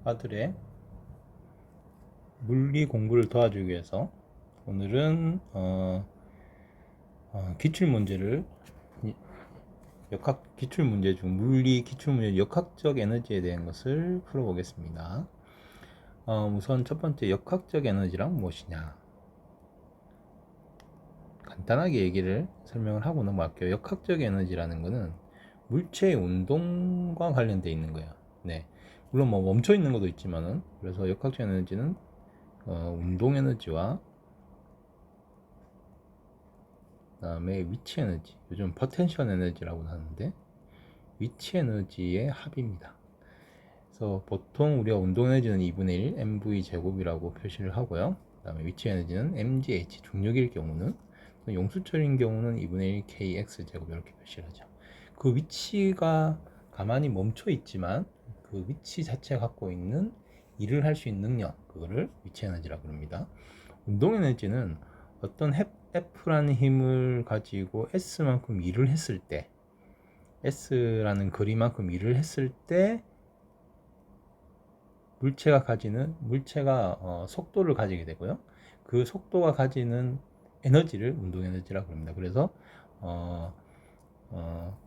아들의 물리 공부를 도와주기 위해서 오늘은 기출 문제를 기출 문제 중 물리 기출 문제 역학적 에너지에 대한 것을 풀어보겠습니다. 우선 첫 번째 역학적 에너지란 무엇이냐? 간단하게 얘기를 설명을 하고 넘어갈게요. 역학적 에너지라는 것은 물체의 운동과 관련되어 있는 거예요. 네. 물론 뭐 멈춰 있는 것도 있지만은, 그래서 역학적 에너지는 운동 에너지와 그다음에 위치 에너지, 요즘 포텐셜 에너지라고 하는데 위치 에너지의 합입니다. 그래서 보통 우리가 운동 에너지는 2분의 1 mv 제곱이라고 표시를 하고요. 그다음에 위치 에너지는 mgh, 중력일 경우는, 용수철인 경우는 2분의 1 kx 제곱 이렇게 표시를 하죠. 그 위치가 가만히 멈춰 있지만 그 위치 자체가 갖고 있는 일을 할 수 있는 능력, 그거를 위치 에너지라고 합니다. 운동 에너지는 어떤 F라는 힘을 가지고 S만큼 일을 했을 때, S라는 거리만큼 일을 했을 때 물체가 속도를 가지게 되고요. 그 속도가 가지는 에너지를 운동 에너지라고 합니다. 그래서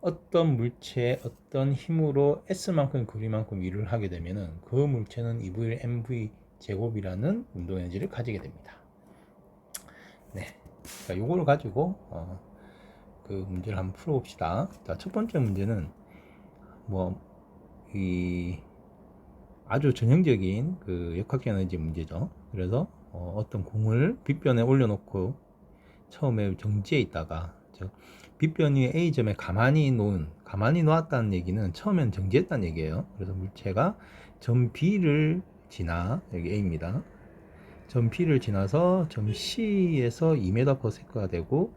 어떤 물체의 어떤 힘으로 S만큼 거리만큼 일을 하게 되면은 그 물체는 2V mv 제곱이라는 운동 에너지를 가지게 됩니다. 네. 자, 요거를 가지고 그 문제를 한번 풀어봅시다. 자, 첫 번째 문제는 이 아주 전형적인 그 역학적 에너지 문제죠. 그래서 어떤 공을 빗변에 올려놓고 처음에 정지해 있다가, 즉 빗변 위에 A점에 가만히 놓았다는 얘기는 처음엔 정지했다는 얘기예요. 그래서 물체가 점 B를 지나, 여기 A입니다. 점 B를 지나서 점 C에서 2m/s가 되고,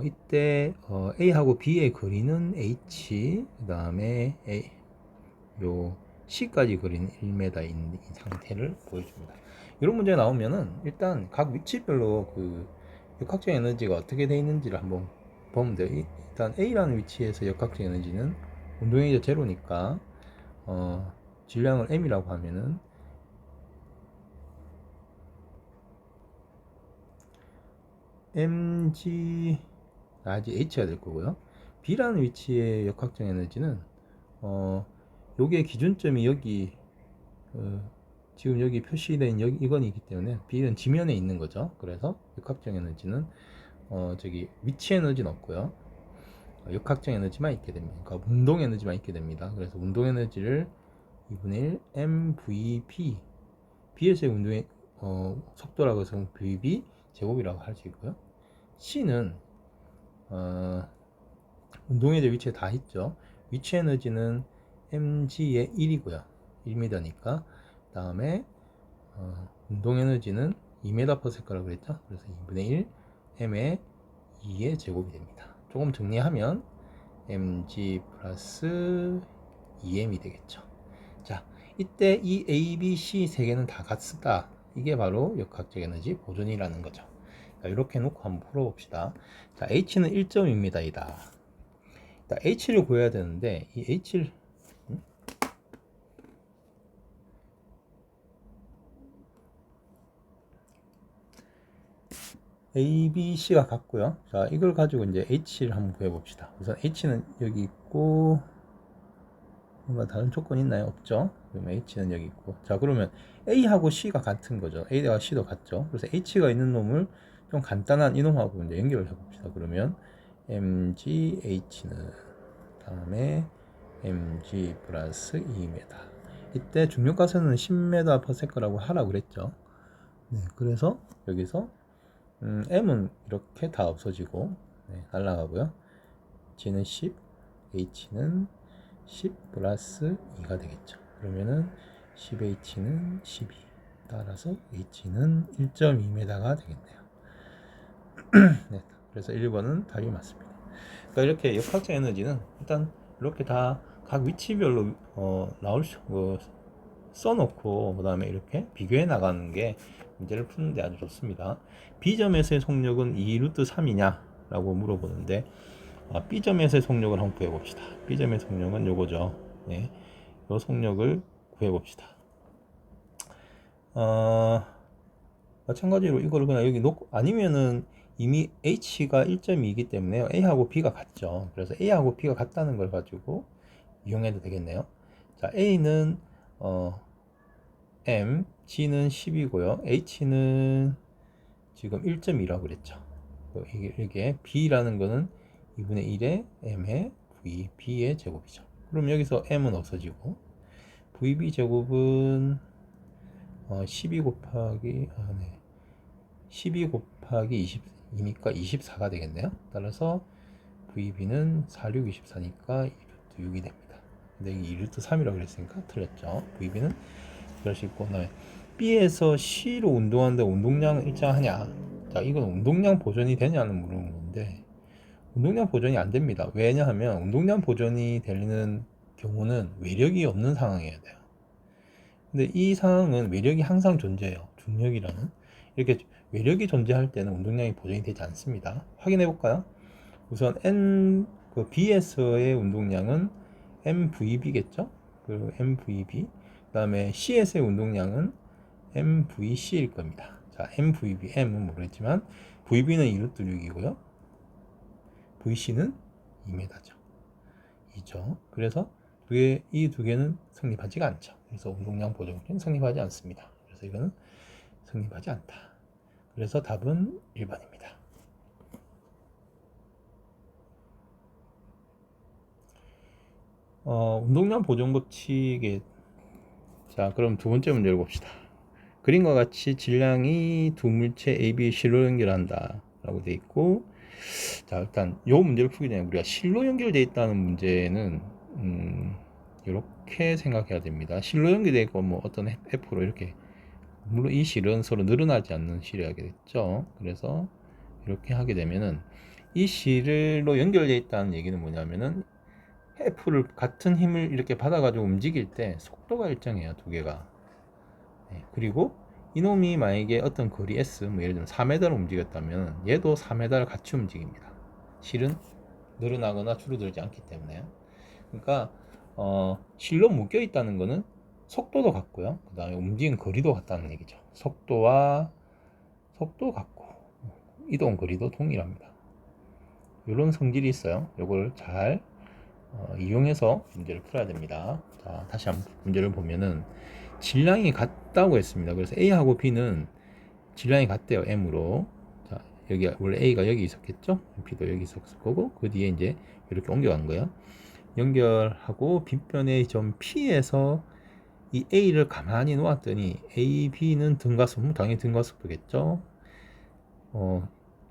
이때 A하고 B의 거리는 H, 그 다음에 C까지 거리는 1m인 상태를 보여줍니다. 이런 문제 나오면은 일단 각 위치별로 그 역학적 에너지가 어떻게 되어 있는지를 한번 보면 돼요. 일단 A라는 위치에서 역학적 에너지는 운동에너지가 제로니까 질량을 M이라고 하면은 mg H가 될 거고요. B라는 위치의 역학적 에너지는 요게 기준점이 여기 지금 여기 표시된 여기 이건이기 때문에 B는 지면에 있는 거죠. 그래서 역학적 에너지는 저기 위치 에너지는 없고요. 역학적 에너지만 있게 됩니다. 그러니까 운동 에너지만 있게 됩니다. 그래서 운동 에너지를 2분의 1 mvp, B에서의 운동의 속도라고 해서 vb 제곱이라고 할 수 있고요. C는 운동 에너지 위치에 다 있죠. 위치 에너지는 mg의 1이고요. 1m니까. 다음에 운동 에너지는 2m/s라고 그랬죠. 그래서 2분의 1 m의 2의 제곱이 됩니다. 조금 정리하면 mg 플러스 2m이 되겠죠. 자, 이때 이 A, B, C 세 개는 다 같다. 이게 바로 역학적 에너지 보존이라는 거죠. 자, 이렇게 놓고 한번 풀어봅시다. 자, H는 1점입니다. 자, H를 구해야 되는데 이 H를 A, B, C가 같고요. 자, 이걸 가지고 이제 H를 한번 구해봅시다. 우선 H는 여기 있고, 뭔가 다른 조건이 있나요? 없죠? 그러면 H는 여기 있고. 자, 그러면 A하고 C가 같은 거죠. A와 C도 같죠. 그래서 H가 있는 놈을 좀 간단한 이놈하고 이제 연결을 해봅시다. 그러면 MGH는 다음에 mg 플러스 2m. 이때 중력가속은 10m/s라고 하라고 그랬죠. 네, 그래서 여기서 m은 이렇게 다 없어지고 날아가고요. g는 10, h는 10 플러스 2가 되겠죠. 그러면은 10h는 12. 따라서 h는 1.2m가 되겠네요. 네, 그래서 1번은 답이 맞습니다. 그러니까 이렇게 역학적 에너지는 일단 이렇게 다 각 위치별로 나올 수 써놓고 그 다음에 이렇게 비교해 나가는 게 문제를 푸는데 아주 좋습니다. B점에서의 속력은 2루트 3이냐 라고 물어보는데 B점에서의 속력을 한번 구해봅시다. B점의 속력은 요거죠. 네. 요 속력을 구해봅시다. 마찬가지로 이걸 그냥 여기 놓고, 아니면은 이미 H가 1.2이기 때문에 A하고 B가 같죠. 그래서 A하고 B가 같다는 걸 가지고 이용해도 되겠네요. 자, A는 M, G는 10이고요. H는 지금 1.2라고 그랬죠. 이게 B라는 거는 2분의 1의 M의 VB의 제곱이죠. 그럼 여기서 M은 없어지고 VB 제곱은 12 곱하기 12 곱하기 22니까 24가 되겠네요. 따라서 VB는 46, 24니까 2루트 6이 됩니다. 근데 이게 2루트 3이라고 그랬으니까 틀렸죠. VB는 그럴 수 있고, 그다음에 B에서 C로 운동하는데 운동량은 일정하냐? 자, 이건 운동량 보존이 되냐는 물어보는 건데 운동량 보존이 안 됩니다. 왜냐하면 운동량 보존이 되는 경우는 외력이 없는 상황이어야 돼요. 근데 이 상황은 외력이 항상 존재해요. 중력이라는. 이렇게 외력이 존재할 때는 운동량이 보존이 되지 않습니다. 확인해 볼까요? 우선 B에서의 운동량은 MVB겠죠? 그 MVB. 그 다음에 C에서의 운동량은 MVC일 겁니다. 자, MVB, M은 모르겠지만 VB는 2루트 6이고요. VC는 2m죠. 2죠. 그래서 이 두 개는 성립하지가 않죠. 그래서 운동량 보존은 성립하지 않습니다. 그래서 이거는 성립하지 않다. 그래서 답은 1번입니다. 운동량 보존 법칙에, 자, 그럼 두 번째 문제를 봅시다. 그림과 같이 질량이 두 물체 A, B 실로 연결한다 라고 되어 있고, 자, 일단 이 문제를 풀기 전에 우리가 실로 연결되어 있다는 문제는 이렇게 생각해야 됩니다. 실로 연결되어 있고 뭐 어떤 F로 이렇게, 물론 이 실은 서로 늘어나지 않는 실이어야 겠죠. 그래서 이렇게 하게 되면은 이 실로 연결되어 있다는 얘기는 뭐냐면은 F를 같은 힘을 이렇게 받아가지고 움직일 때 속도가 일정해요, 두 개가. 네, 그리고 이놈이 만약에 어떤 거리 S, 뭐 예를 들면 4m를 움직였다면 얘도 4m를 같이 움직입니다. 실은 늘어나거나 줄어들지 않기 때문에. 그러니까 실로 묶여 있다는 거는 속도도 같고요. 그 다음에 움직이는 거리도 같다는 얘기죠. 속도 같고 이동 거리도 동일합니다. 이런 성질이 있어요. 이걸 잘 이용해서 문제를 풀어야 됩니다. 자, 다시 한번 문제를 보면은 질량이 같다고 했습니다. 그래서 A하고 B는 질량이 같대요. M으로. 자, 여기 원래 A가 여기 있었겠죠? B도 여기 있었을 거고 그 뒤에 이제 이렇게 옮겨간 거예요. 연결하고 빗변의 점 P에서 이 A를 가만히 놓았더니 A, B는 등가속, 당연히 등가속도겠죠.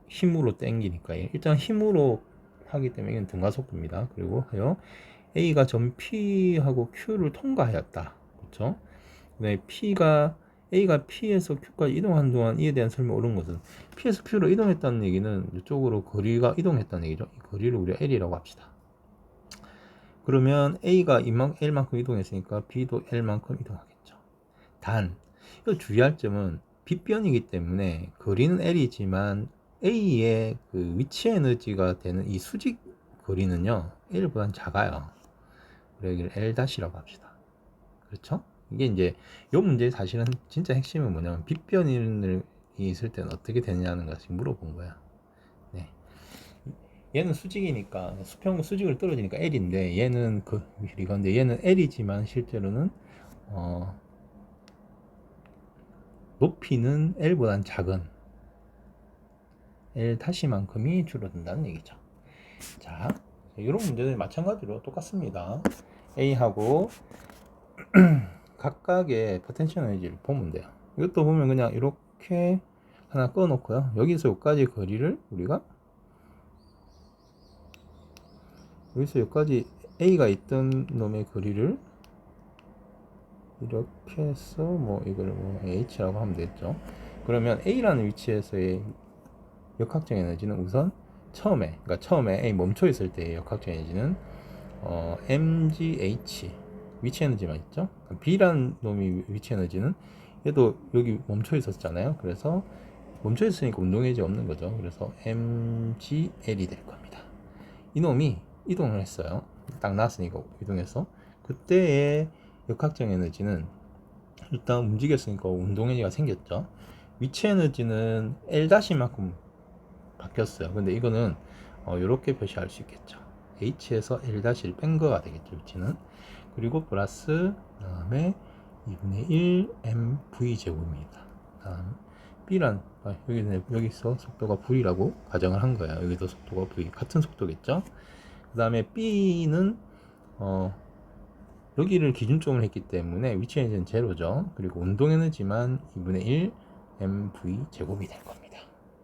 힘으로 당기니까 일단 힘으로 하기 때문에 이건 등가속도입니다. 그리고 하여 A가 점 P하고 Q를 통과하였다. 그렇죠? 그다음에 A가 P에서 Q까지 이동하는 동안 이에 대한 설명 옳은 것은 P에서 Q로 이동했다는 얘기는 이쪽으로 거리가 이동했다는 얘기죠. 이 거리를 우리가 L이라고 합시다. 그러면 A가 L만큼 이동했으니까 B도 L만큼 이동하겠죠. 단, 이거 주의할 점은 빗변이기 때문에 거리는 L이지만 A의 그 위치 에너지가 되는 이 수직 거리는요, L보단 작아요. 그래서 L-라고 합시다. 그렇죠? 이게 이제 이 문제의 사실은 진짜 핵심은 뭐냐면 빗변이 있을 때는 어떻게 되느냐는 것을 물어본 거야. 네. 얘는 수직이니까 수평 수직을 떨어지니까 L인데 얘는 이건데 얘는 L이지만 실제로는 높이는 L보단 작은 L-만큼이 줄어든다는 얘기죠. 자, 이런 문제들 마찬가지로 똑같습니다. A하고 각각의 포텐셜 에너지를 보면 돼요. 이것도 보면 그냥 이렇게 하나 꺼 놓고요. 여기서 여기까지 거리를 우리가 여기서 여기까지 A가 있던 놈의 거리를 이렇게 해서 뭐 이걸 뭐 H라고 하면 되겠죠. 그러면 A라는 위치에서의 역학적 에너지는 우선 처음에 A 멈춰 있을 때의 역학적 에너지는 mgh 위치 에너지만 있죠. B라는 놈이 위치 에너지는 얘도 여기 멈춰 있었잖아요. 그래서 멈춰 있으니까 운동 에너지 없는 거죠. 그래서 mgl이 될 겁니다. 이놈이 이동을 했어요. 딱 나왔으니까 이동해서 그때의 역학적 에너지는 일단 움직였으니까 운동 에너지가 생겼죠. 위치 에너지는 L-만큼 바뀌었어요. 근데 이거는 이렇게 표시할 수 있겠죠. H에서 L-를 뺀 거가 되겠죠. 위치는. 그리고 플러스 그다음에 2분의 1 mv 제곱입니다. 다음 B란 여기서 속도가 V라고 가정을 한 거예요. 여기도 속도가 V 같은 속도겠죠. 그 다음에 B는 여기를 기준점으로 했기 때문에 위치 에너지는 제로죠. 그리고 운동 에너지만 2분의 1 mv 제곱이 될 겁니다.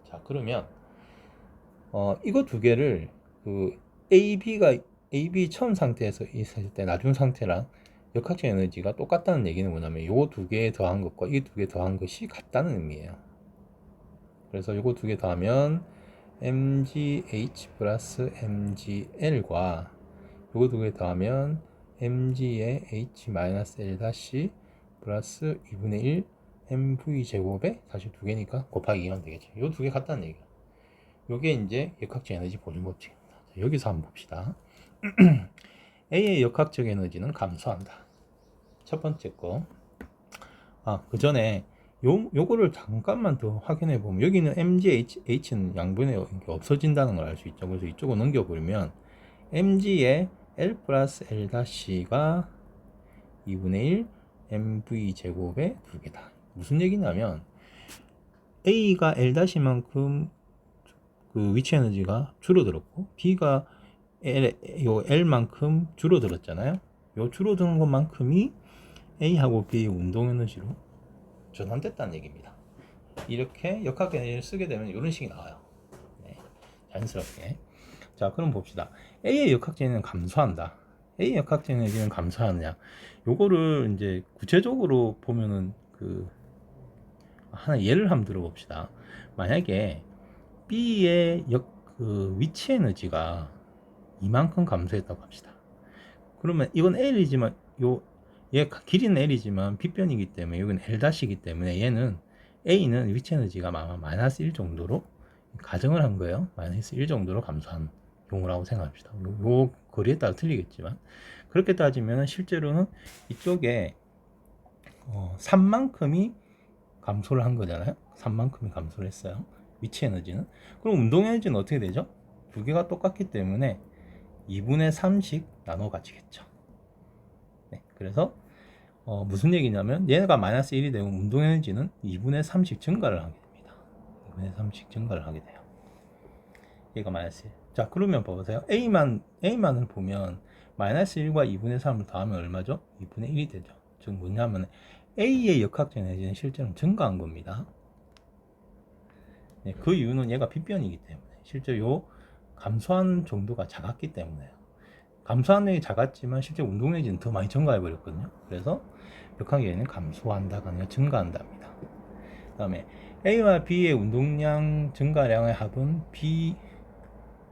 자, 그러면 이거 두 개를 그 AB 처음 상태에서 있을 때 나중 상태랑 역학적 에너지가 똑같다는 얘기는 뭐냐면 요거 두 개 더한 것과 이 두 개 더한 것이 같다는 의미예요. 그래서 요거 두 개 더하면 mgh 플러스 mgl과 요거 두 개 더하면 mg의 h 마이너스 l 다시 플러스 2분의 1 mv 제곱에 다시 두 개니까 곱하기 2하면 되겠죠. 요 두 개 같다는 얘기예요. 요게 이제 역학적 에너지 보존 법칙입니다. 자, 여기서 한번 봅시다. A의 역학적 에너지는 감소한다. 첫 번째 거. 그 전에 요거를 잠깐만 더 확인해 보면 여기는 MGH는 양분에 없어진다는 걸 알 수 있죠. 그래서 이쪽으로 넘겨버리면 MG의 L 플러스 L 다시가 2분의 1 MV 제곱의 두 개다. 무슨 얘기냐면 A가 L 다시만큼 그 위치 에너지가 줄어들었고 B가 L만큼 줄어들었잖아요. 요 줄어드는 것만큼이 A하고 B의 운동 에너지로 전환됐다는 얘기입니다. 이렇게 역학 에너지를 쓰게 되면 이런 식이 나와요. 네, 자연스럽게. 자, 그럼 봅시다. A의 역학적 에너지는 감소한다. A의 역학적 에너지는 감소하느냐? 요거를 이제 구체적으로 보면은 하나 예를 한번 들어봅시다. 만약에 B의 위치 에너지가 이만큼 감소했다고 합시다. 그러면 이건 L이지만 얘 길이는 L이지만 빗변이기 때문에 여기는 L-이기 때문에 얘는 A는 위치 에너지가 마이너스 1 정도로 가정을 한 거예요. 마이너스 1 정도로 감소한 경우라고 생각합시다. 요 거리에 따라 틀리겠지만 그렇게 따지면 실제로는 이쪽에 3만큼이 감소를 한 거잖아요. 3만큼이 감소를 했어요. 위치 에너지는. 그럼 운동 에너지는 어떻게 되죠? 두 개가 똑같기 때문에 2분의 3씩 나눠 가지겠죠. 네, 그래서 무슨 얘기냐면 얘가 마이너스 1이 되면 운동 에너지는 2분의 3씩 증가를 하게 됩니다. 2분의 3씩 증가를 하게 돼요. 얘가 마이너스 1. 자, 그러면 보세요. A만을 보면 마이너스 1과 2분의 3을 더하면 얼마죠? 2분의 1이 되죠. 즉 뭐냐면 A의 역학적 에너지는 실제로 증가한 겁니다. 네, 그 이유는 얘가 빗변이기 때문에 실제 요 감소한 정도가 작았기 때문에요. 감소하는 게 작았지만 실제 운동 에너지는 더 많이 증가해 버렸거든요. 그래서 역학적 에너지는 감소한다가 아니라 증가한답니다. 그 다음에 A와 B의 운동량 증가량의 합은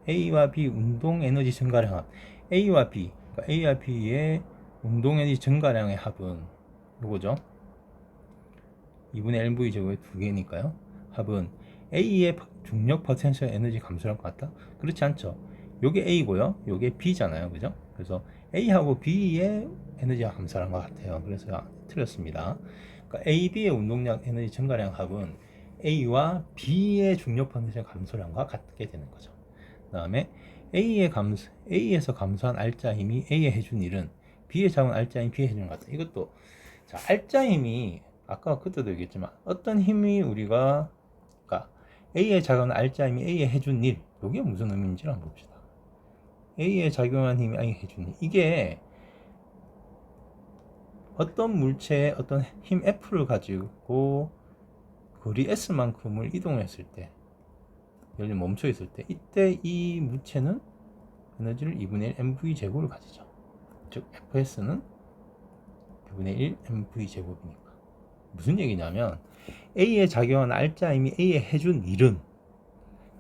A와 B 운동 에너지 증가량 합 A와 B, 그러니까 A와 B의 운동 에너지 증가량의 합은 요거죠. 2분의 1V 제곱의 두 개니까요. 합은 A의 중력 포텐셜 에너지 감소할 것 같다? 그렇지 않죠. 요게 A고요. 요게 B잖아요. 그죠? 그래서 A하고 B의 에너지가 감소한 것 같아요. 그래서 틀렸습니다. 그러니까 A, B의 운동량 에너지 증가량 합은 A와 B의 중력 포텐셜 감소량과 같게 되는 거죠. 그 다음에 A에서 감소한 알짜 힘이 A에 해준 일은 B에 작은 알짜 힘이 B에 해준 것 같다. 이것도 자, 알짜 힘이 아까 그때도 얘기했지만 어떤 힘이 우리가 그러니까 A에 작용한 알짜 힘이 A에 해준 일, 이게 무슨 의미인지를 한번 봅시다. A에 작용한 힘이 A에 해준 일, 이게 어떤 물체에 어떤 힘 F를 가지고 거리 S만큼을 이동했을 때, 예를 들면 멈춰 있을 때, 이때 이 물체는 에너지를 2분의 1 mv 제곱을 가지죠. 즉 Fs는 2분의 1 mv 제곱이니까. 무슨 얘기냐면 A에 작용한 알짜 힘이 A에 해준 일은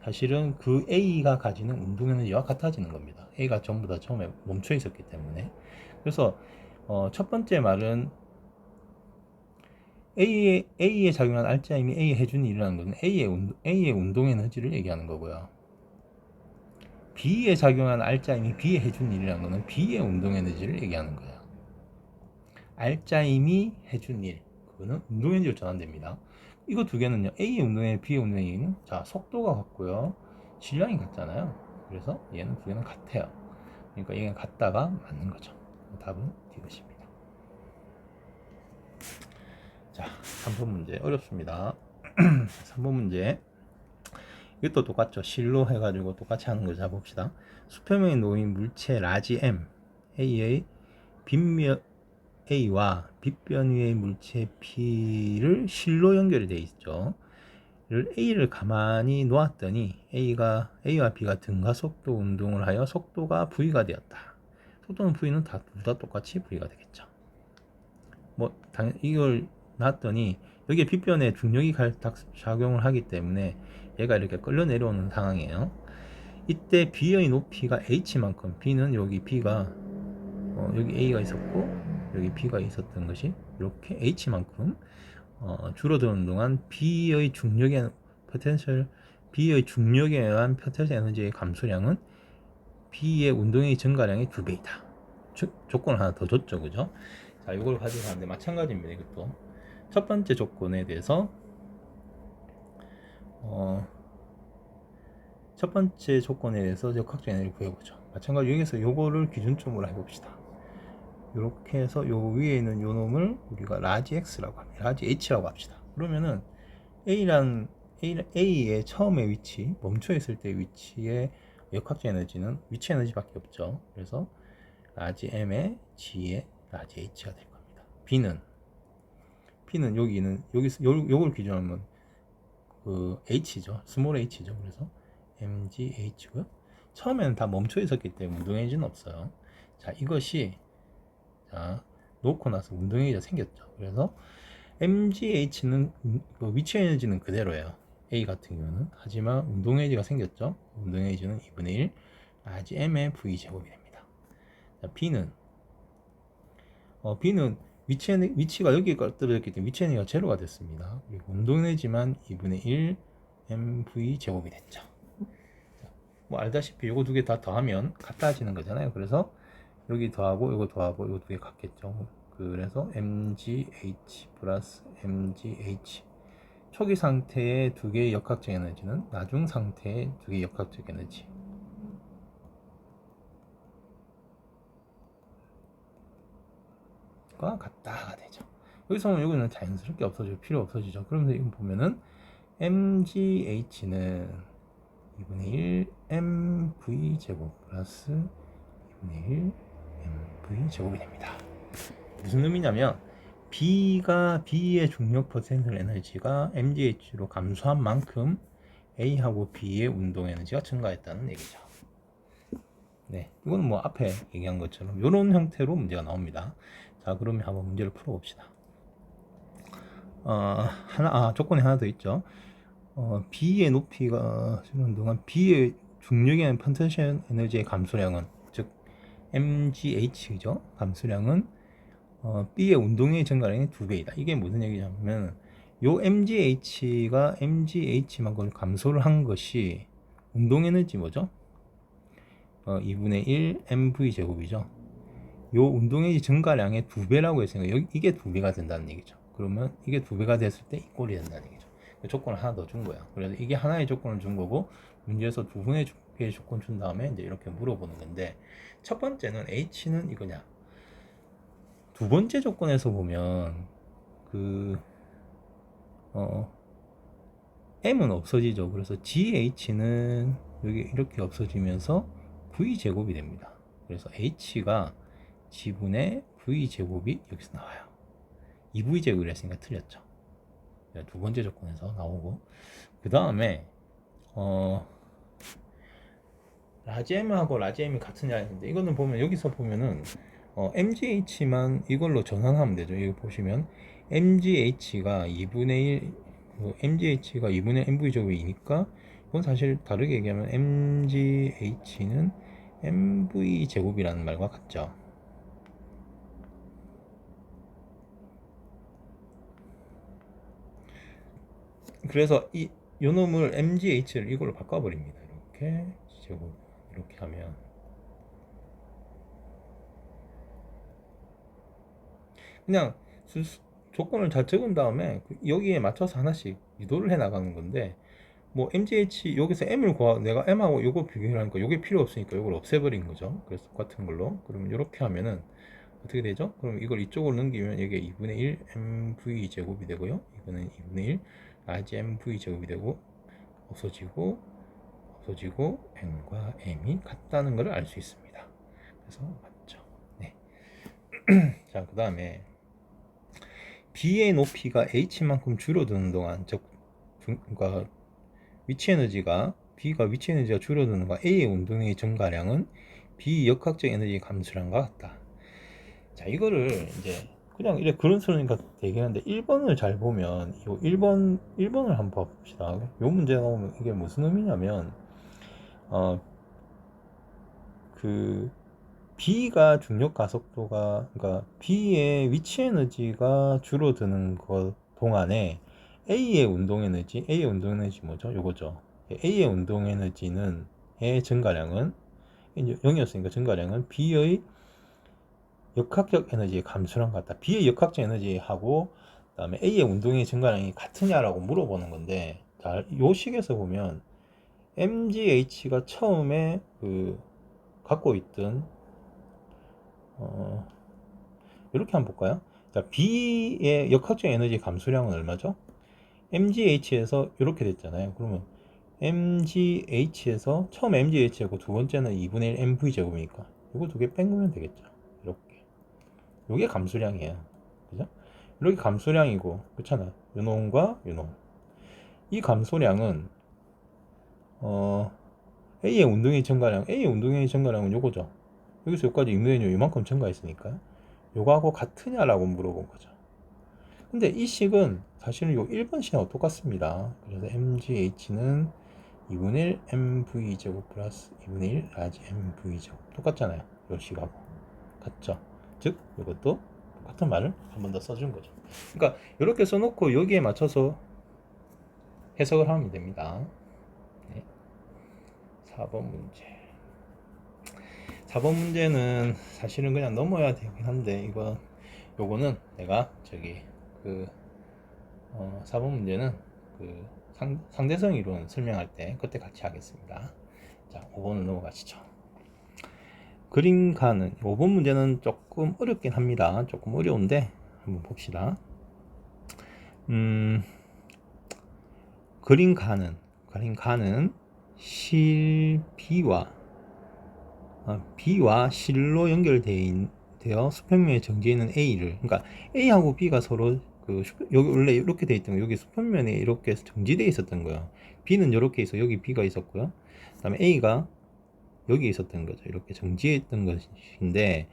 사실은 그 A가 가지는 운동 에너지와 같아지는 겁니다. A가 전부 다 처음에 멈춰 있었기 때문에. 그래서 첫 번째 말은 A에 작용한 알짜 힘이 A에 해준 일이라는 것은 A의 운동 에너지를 얘기하는 거고요. B에 작용한 알짜 힘이 B에 해준 일이라는 것은 B의 운동 에너지를 얘기하는 거예요. 알짜임이 해준 일, 그거는 운동에너지로 전환됩니다. 이거 두 개는요, A의 운동에너지, B의 운동에너지는 자 속도가 같고요, 질량이 같잖아요. 그래서 얘는 두 개는 같아요. 그러니까 이게 같다가 맞는 거죠. 답은 D것입니다. 자, 3번 문제 어렵습니다. 3번 문제, 이것도 똑같죠. 실로 해가지고 똑같이 하는 거 자 봅시다. 수표면에 놓인 물체 라지 M A의 빗면 A와 빗변 위의 물체 P를 실로 연결이 되어 있죠. A를 가만히 놓았더니 A와 B가 등가 속도 운동을 하여 속도가 V가 되었다. 속도는 V는 둘 다 똑같이 V가 되겠죠. 이걸 놨더니 여기에 빗변에 중력이 작용을 하기 때문에 얘가 이렇게 끌려 내려오는 상황이에요. 이때 B의 높이가 H만큼, B는 여기 B가 여기 A가 있었고 여기 B가 있었던 것이 이렇게 H만큼 줄어드는 동안 B의 중력에 의한 포텐셜 에너지의 감소량은 B의 운동의 증가량의 2배이다. 즉 조건을 하나 더 줬죠, 그죠? 자, 이걸 가지고 가는데 마찬가지입니다. 이것도 첫 번째 조건에 대해서 첫 번째 조건에 대해서 역학적 에너지를 구해보죠. 마찬가지로 여기서 요거를 기준점으로 해봅시다. 이렇게 해서 요 위에 있는 요 놈을 우리가 라지 X라고 합니다. 라지 H라고 합시다. 그러면은 A의 처음의 위치, 멈춰 있을 때 위치의 역학적 에너지는 위치 에너지밖에 없죠. 그래서 라지 M의 G의 라지 H가 될 겁니다. B는 여기서 요걸 기준하면 그 H죠. 스몰 H죠. 그래서 MGH고요. 처음에는 다 멈춰 있었기 때문에 운동에너지는 없어요. 자, 이것이 놓고 나서 운동에너지가 생겼죠. 그래서 MGH는 위치 에너지는 그대로예요. A 같은 경우는. 하지만 운동에너지가 생겼죠. 운동에너지는 2분의 1 라지 M의 V제곱이 됩니다. 자, B는 위치가 여기가 떨어졌기 때문에 위치 에너지가 제로가 됐습니다. 그리고 운동에너지만 2분의 1 MV 제곱이 됐죠. 알다시피 요거 두 개 다 더하면 같아지는 거잖아요. 그래서 여기 더하고 요거 더하고 요거 두 개 같겠죠. 그래서 MGH 플러스 MGH, 초기 상태의 두 개의 역학적 에너지는 나중 상태의 두 개의 역학적 에너지가 같다가 되죠. 여기서 여기는 자연스럽게 필요 없어지죠. 그러면서 이거 보면은 MGH는 2분의 1 MV 제곱 플러스 2분의 1 MV 제곱이 됩니다. 무슨 의미냐면 B의 중력 포텐셜 에너지가 MGH로 감소한 만큼 A하고 B의 운동 에너지가 증가했다는 얘기죠. 네, 이건 뭐 앞에 얘기한 것처럼 이런 형태로 문제가 나옵니다. 자, 그러면 한번 문제를 풀어봅시다. 조건이 하나 더 있죠. B의 높이가 주는 동안 B의 중력에 의한 포텐셜 에너지의 감소량은, 즉 MGH죠. 감소량은 B의 운동의 증가량의 2배이다. 이게 무슨 얘기냐면 요 MGH만큼 감소를 한 것이 운동 에너지 뭐죠? 2분의 1 MV 제곱이죠. 요 운동 에너지 증가량의 2배라고 했으니까 이게 2배가 된다는 얘기죠. 그러면 이게 2배가 됐을 때 이 꼴이 된다는 얘기죠. 조건을 하나 더 준 거야. 그래서 이게 하나의 조건을 준 거고 문제에서 두 개의 조건 준 다음에 이제 이렇게 물어보는 건데, 첫 번째는 H는 이거냐, 두 번째 조건에서 보면 M은 없어지죠. 그래서 GH는 여기 이렇게 없어지면서 V제곱이 됩니다. 그래서 H가 G분의 V제곱이 여기서 나와요. 2V제곱이라 했으니까 틀렸죠. 두 번째 조건에서 나오고, 그 다음에 라지 M하고 라지 M이 같으냐 했는데, 이거는 보면 여기서 보면은 MGH만 이걸로 전환하면 되죠. 여기 보시면 MGH가 2분의 1 MV 제곱이니까 이건 사실 다르게 얘기하면 MGH는 MV 제곱이라는 말과 같죠. 그래서 요 놈을 MGH를 이걸로 바꿔버립니다. 이렇게 제곱 이렇게 하면, 그냥 조건을 잘 적은 다음에 여기에 맞춰서 하나씩 유도를 해 나가는 건데, 뭐 MGH 여기서 M을 구하, 내가 M하고 요거 비교하니까 요게 필요 없으니까 요걸 없애버린 거죠. 그래서 똑같은 걸로. 그러면 이렇게 하면은 어떻게 되죠? 그럼 이걸 이쪽으로 넘기면 이게 2분의 1 MV 제곱이 되고요. 이거는 2분의 1 라지 MV 제곱이 되고, 없어지고 N과 M이 같다는 것을 알 수 있습니다. 그래서 맞죠. 네. 자, 그 다음에 B의 높이가 H만큼 줄어드는 동안, 즉 그러니까 위치 에너지가 B가 위치 에너지가 줄어드는 동안 A의 운동의 증가량은 B 역학적 에너지 감소량과 같다. 자, 이거를 이제 그냥 이렇게 그런 소리니까 되긴 한데 1번을 잘 보면, 이 1번을 한번 봅시다. 이 문제가 나오면 이게 무슨 의미냐면, 그 B가 중력 가속도가, 그러니까 B의 위치 에너지가 줄어드는 것 동안에 A의 운동 에너지 뭐죠? 요거죠. A의 운동 에너지는 의 증가량은 0이었으니까 증가량은 B의 역학적 에너지의 감소랑 같다. B의 역학적 에너지하고 그다음에 A의 운동의 증가량이 같으냐라고 물어보는 건데, 자, 요 식에서 보면 MGH가 처음에 갖고 있던 이렇게 한번 볼까요? 자, B의 역학적 에너지 감소량은 얼마죠? MGH에서 이렇게 됐잖아요. 그러면 MGH에서 처음 MGH고 두 번째는 2분의 1 MV 제곱이니까 이거 두 개 빼면 되겠죠. 이렇게. 이게 감소량이에요. 그죠? 이렇게 감소량이고, 그렇잖아요. 요놈과 요놈. 이 감소량은 A의 운동의 증가량은 요거죠. 여기서 여기까지 임무연료 이만큼 증가했으니까요. 요거하고 같으냐라고 물어본 거죠. 근데 이 식은 사실은 요 1번 식하고 똑같습니다. 그래서 MGH는 2분의 1 MV제곱 플러스 2분의 1 라지 MV제곱 똑같잖아요. 요 식하고 같죠. 즉 이것도 똑같은 말을 한 번 더 써준 거죠. 그러니까 이렇게 써놓고 여기에 맞춰서 해석을 하면 됩니다. 네. 4번 문제. 4번 문제는 사실은 그냥 넘어야 되긴 한데, 요거는 내가 4번 문제는 상대성 이론 설명할 때 그때 같이 하겠습니다. 자, 5번을 넘어가시죠. 그림가는 5번 문제는 조금 어렵긴 합니다. 조금 어려운데 한번 봅시다. 그림가는 B와 실로 연결되어 수평면에 정지해 있는 A를, 그러니까 A하고 B가 서로 여기 원래 이렇게 돼 있던 거, 여기 수평면에 이렇게 정지되어 있었던 거예요. B는 이렇게 있어, 여기 B가 있었고요. 그다음에 A가 여기 있었던 거죠. 이렇게 정지해 있던 것인데,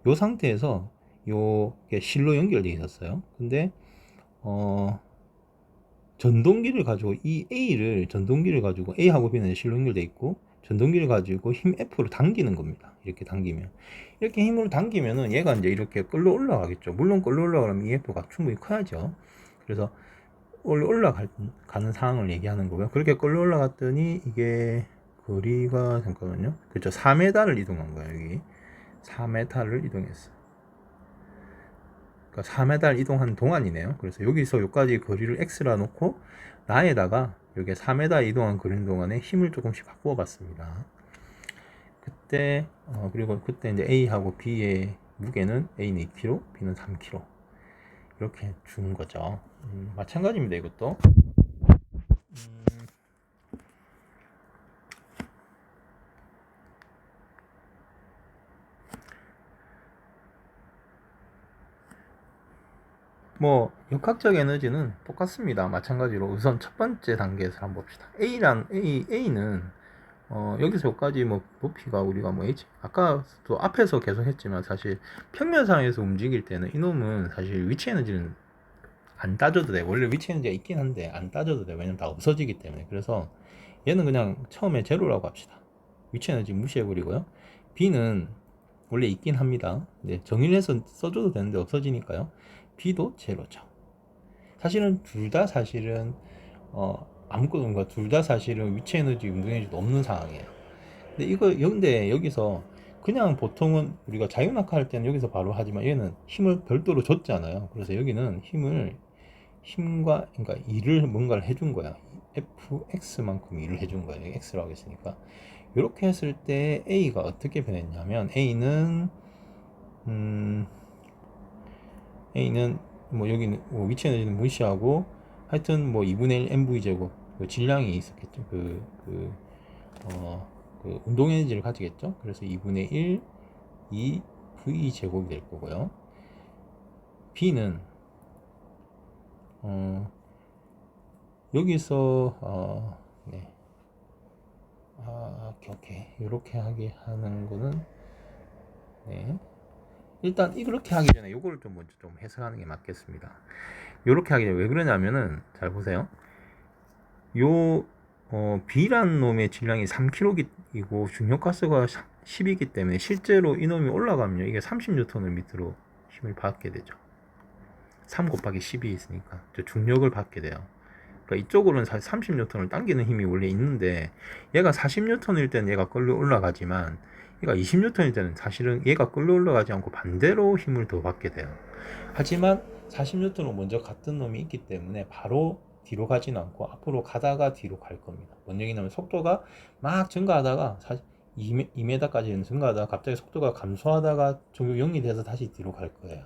이 상태에서 요게 실로 연결되어 있었어요. 근데 전동기를 가지고 A하고 B는 실로 연결되어 있고, 전동기를 가지고 힘 F로 당기는 겁니다. 이렇게 당기면, 이렇게 힘으로 당기면은 얘가 이제 이렇게 끌려 올라가겠죠. 물론 끌려 올라가려면 EF가 충분히 커야죠. 그래서 올라가는 상황을 얘기하는 거고요. 그렇게 끌려 올라갔더니 이게 거리가, 잠깐만요. 그렇죠. 4m를 이동한 거예요. 여기 4m를 이동했어요. 그러니까 4m를 이동한 동안이네요. 그래서 여기서 여기까지 거리를 x라 놓고 나에다가 여기 4m 이동한 거리 동안에 힘을 조금씩 바꾸어 봤습니다. 그때 그리고 그때 이제 A하고 B의 무게는 A는 2kg, B는 3kg 이렇게 주는 거죠. 마찬가지입니다. 이것도. 뭐 역학적 에너지는 똑같습니다. 마찬가지로 우선 첫 번째 단계에서 한번 봅시다. A는 여기서 여기까지 뭐 높이가 우리가 뭐 H, 아까도 앞에서 계속 했지만 사실 평면상에서 움직일 때는 이놈은 사실 위치 에너지는 안 따져도 돼. 원래 위치 에너지가 있긴 한데 안 따져도 돼. 왜냐면 다 없어지기 때문에. 그래서 얘는 그냥 처음에 제로라고 합시다. 위치 에너지 무시해버리고요. B는 원래 있긴 합니다. 네, 정의해서 써줘도 되는데 없어지니까요. B도 제로죠. 사실은 둘 다 사실은 위치 에너지, 운동 에너지도 없는 상황이에요. 근데 여기서 그냥 보통은 우리가 자유낙하 할 때는 여기서 바로 하지만 얘는 힘을 별도로 줬잖아요. 그래서 여기는 힘과 그러니까 일을 뭔가를 해준 거야. fx만큼 일을 해준 거야. 여기 x라고 했으니까. 이렇게 했을 때 a가 어떻게 변했냐면 A는 뭐 여기는 뭐 위치 에너지는 무시하고 하여튼 뭐 2분의 1 mv 제곱 그 질량이 있었겠죠. 그 운동 에너지를 가지겠죠. 그래서 2분의 1 2v 제곱이 될 거고요. B는 여기서 네. 오케이. 이렇게 하게 하는 거는 네. 일단 이렇게 하기 전에 요거를 좀 먼저 좀 해석하는 게 맞겠습니다. 이렇게 하기 전에 왜 그러냐면은 잘 보세요. 요 B라는 놈의 질량이 3kg이고 중력가스가 10이기 때문에 실제로 이놈이 올라가면 이게 30N을 밑으로 힘을 받게 되죠. 3 곱하기 10이 있으니까 중력을 받게 돼요. 그러니까 이쪽으로는 30N을 당기는 힘이 원래 있는데 얘가 40N일 때는 얘가 끌려 올라가지만 얘가 20N일 때는 사실은 얘가 끌려 올라가지 않고 반대로 힘을 더 받게 돼요. 하지만 40N으로 먼저 갔던 놈이 있기 때문에 바로 뒤로 가지는 않고 앞으로 가다가 뒤로 갈 겁니다. 뭔 얘기냐면 속도가 막 증가하다가 2m까지는 증가하다가 갑자기 속도가 감소하다가 종료 0이 돼서 다시 뒤로 갈 거예요.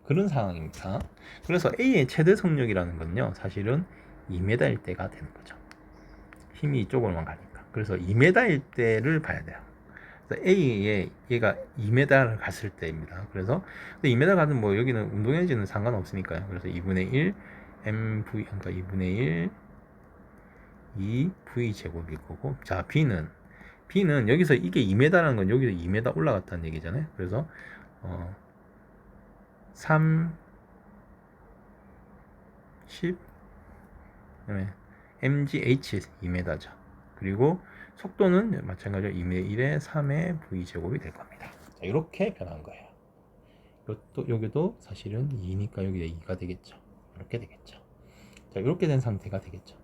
그런 상황입니다. 그래서 A의 최대 속력이라는 건요, 사실은 2m일 때가 되는 거죠. 힘이 이쪽으로만 가니까. 그래서 2m일 때를 봐야 돼요. 그래서 A의 얘가 2m를 갔을 때입니다. 그래서 2m 가든 뭐 여기는 운동에너지는 상관없으니까요. 그래서 2분의 1 mv 그러니까 2분의 1 2v 제곱일 거고, 자 B는 여기서 이게 2m라는 건 여기서 2m 올라갔다는 얘기잖아요. 그래서 3 10 mgh 2m죠. 그리고 속도는 마찬가지로 2분의 1에 3의 v 제곱이 될 겁니다. 자, 이렇게 변한 거예요. 여기도 사실은 2니까 여기가 2가 되겠죠. 이렇게 되겠죠. 자, 이렇게 된 상태가 되겠죠.